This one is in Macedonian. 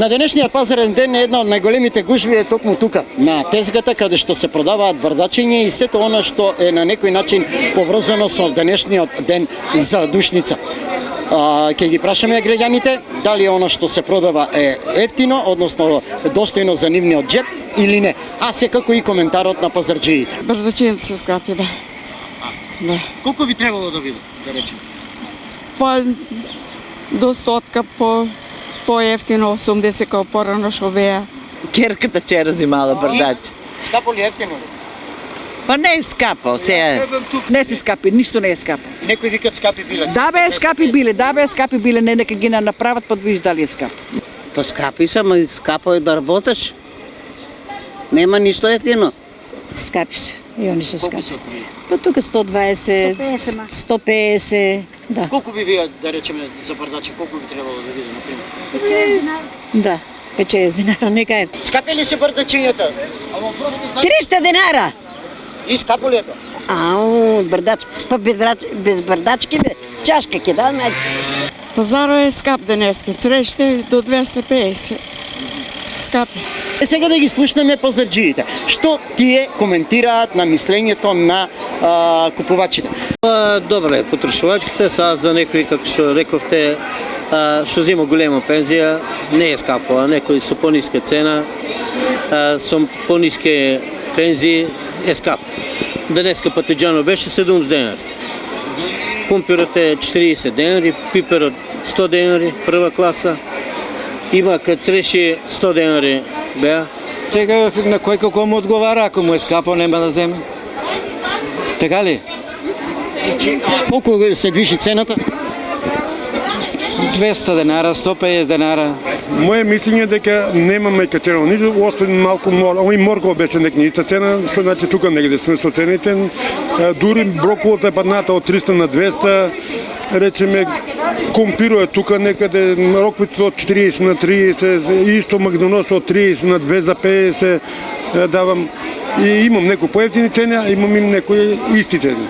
На денешниот пазарен ден една од најголемите гужви е токму тука, на тезгата каде што се продаваат бардачиња и сето она што е на некој начин поврзано со денешниот ден за Душница. Ќе ги прашаме граѓаните дали она што се продава е ефтино, односно достојно за нивниот джеб или не. А секако и коментарот на пазарџиите. Бардачињата се скапи, да. Да. Колку би требало да биде, да речеме? Па до 100 по-ефтино, 80 како порано што беа. Керката че разимала бардачи. Скапо ли ефтино ли? Па не е скапо, сега. Не се скапи, ништо не е скапо. Некои викат скапи биле. Да бе, скапи биле, не нека ги направат, па виж дали е скапо. Па скапи се, ама скапо е да работиш. Нема ништо ефтино. Скапи се, и они се скапи. Колку се? Па тука 120, 150, да. Колку би вие, да речеме, за бардачи, колку би требало да биде, например? Да, 50 динара, нека е. Скапи ли се бардачињата? 300 динара! И скапо ли е тоа? Ау, бардач, па без бардачки бе, чашка ќе да, Пазарот е скап денеска, цреште до 250. Скапи. Сега да ги слушнеме пазарџиите. Што тие коментираат на мислењето на купувачите? Добре, потрошувачките са за некои, како што рековте, што зема голема пензија, не е скапо, а некои со пониска цена, со пониске пензии е скапо. Денеска патиџано беше 70 денари. Кумпирот е 40 денари, пиперот 100 денари, прва класа. Има кад цреши 100 денари беа. Сега на кој како му одговара, ако му е скапо нема да земе. Така ли? Колку се движи цената? 200 денара, 150 денара. Моje мислење дека немаме качено ништо, освен малку моркова беше некна иста цена, што значи тука негде сме со цените. Дури броколата е падната од 300 на 200, речеме компиро е тука некаде, роквица од 40 на 30, исто магдонос од 30 на 2 за 50 давам. И имам некои поевтини цени, а имам и некои исти цени.